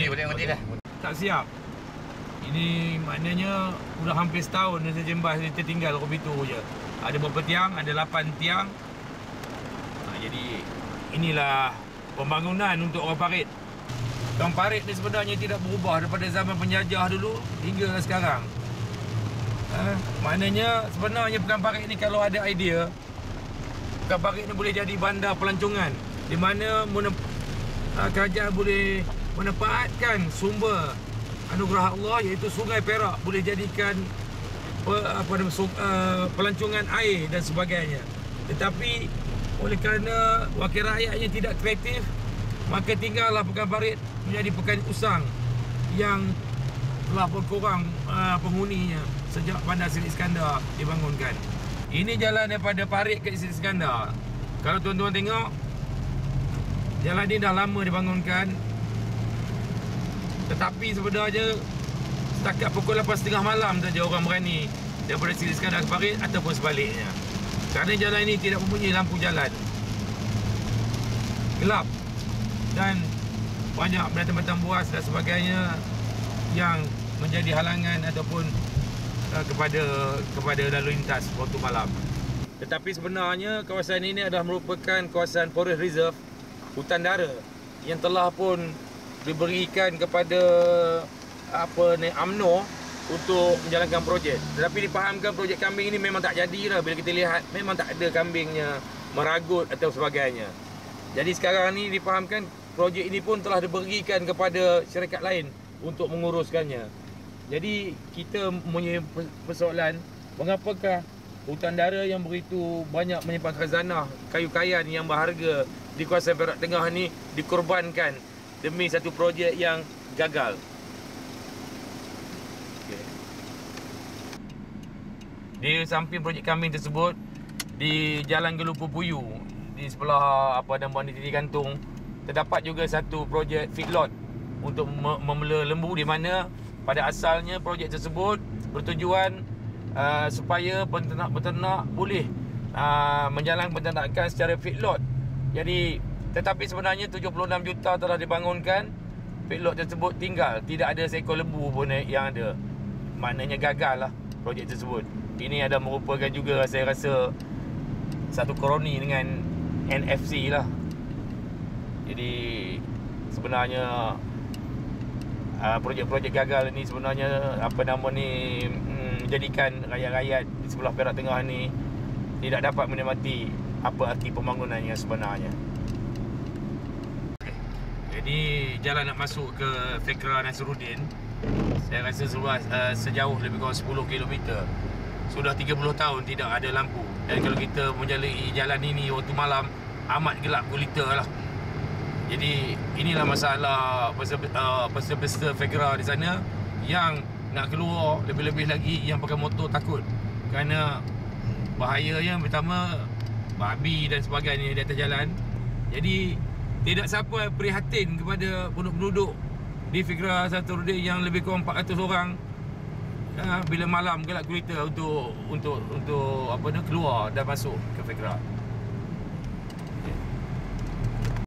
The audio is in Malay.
Boleh dah. Tak siap. Ini maknanya sudah hampir setahun Nasir Jembas ni tertinggal kopi tu je. Ada berapa tiang? Ada 8 tiang. Jadi inilah pembangunan untuk orang parit. Orang parit ni sebenarnya tidak berubah daripada zaman penjajah dulu hingga sekarang. Maknanya sebenarnya pekan parit ni kalau ada idea, pekan parit ni boleh jadi bandar pelancongan di mana kerajaan boleh menempatkan sumber anugerah Allah iaitu Sungai Perak boleh jadikan pelancongan air dan sebagainya. Tetapi oleh kerana wakil rakyatnya tidak kreatif, maka tinggallah pekan parit menjadi pekan usang yang telah berkurang penghuninya sejak Bandar Seri Iskandar dibangunkan. Ini jalan daripada Parit ke Seri Iskandar. Kalau tuan-tuan tengok, jalan ni dah lama dibangunkan. Tetapi sebenarnya setakat pukul 8.30 malam saja orang berani daripada Seri Iskandar ke Parit ataupun sebaliknya. Kerana jalan ini tidak mempunyai lampu jalan, gelap dan banyak binatang-binatang buas dan sebagainya yang menjadi halangan ataupun kepada lalu lintas waktu malam. Tetapi sebenarnya kawasan ini adalah merupakan kawasan Forest Reserve, hutan dara yang telah pun diberikan kepada UMNO untuk menjalankan projek. Tetapi dipahamkan projek kambing ini memang tak jadilah. Bila kita lihat memang tak ada kambingnya meragut atau sebagainya. Jadi sekarang ni dipahamkan projek ini pun telah diberikan kepada syarikat lain untuk menguruskannya. Jadi kita mempunyai persoalan, mengapakah hutan dara yang begitu banyak menyimpan khazanah kayu kayan yang berharga di kawasan Perak Tengah ni dikorbankan demi satu projek yang gagal. Di samping projek kambing tersebut, di Jalan Gelupu Puyu, di sebelah nama ni Titik Gantung, terdapat juga satu projek feedlot untuk memela lembu, di mana pada asalnya projek tersebut bertujuan supaya peternak boleh menjalankan peternakan secara feedlot. Jadi tetapi sebenarnya 76 juta telah dibangunkan, feedlot tersebut tinggal, tidak ada seekor lembu pun yang ada. Maknanya gagal lah projek tersebut. Ini ada merupakan juga saya rasa satu kroni dengan NFC lah. Jadi sebenarnya projek-projek gagal ni sebenarnya menjadikan rakyat-rakyat di sebelah Perak Tengah ni tidak dapat menikmati apa arti pembangunan yang sebenarnya. Jadi jalan nak masuk ke Fikra Nasruddin, saya rasa sejauh lebih kurang 10 km. Sudah 30 tahun tidak ada lampu. Dan kalau kita menjalani jalan ini waktu malam, amat gelap gulita lah. Jadi inilah masalah peserta Fikra di sana yang nak keluar, lebih-lebih lagi yang pakai motor takut. Kerana bahayanya pertama babi dan sebagainya di atas jalan. Jadi tidak siapa prihatin kepada penduduk di Fikra Nasruddin yang lebih kurang 400 orang bila malam gelap gulita untuk keluar dan masuk ke Fikra.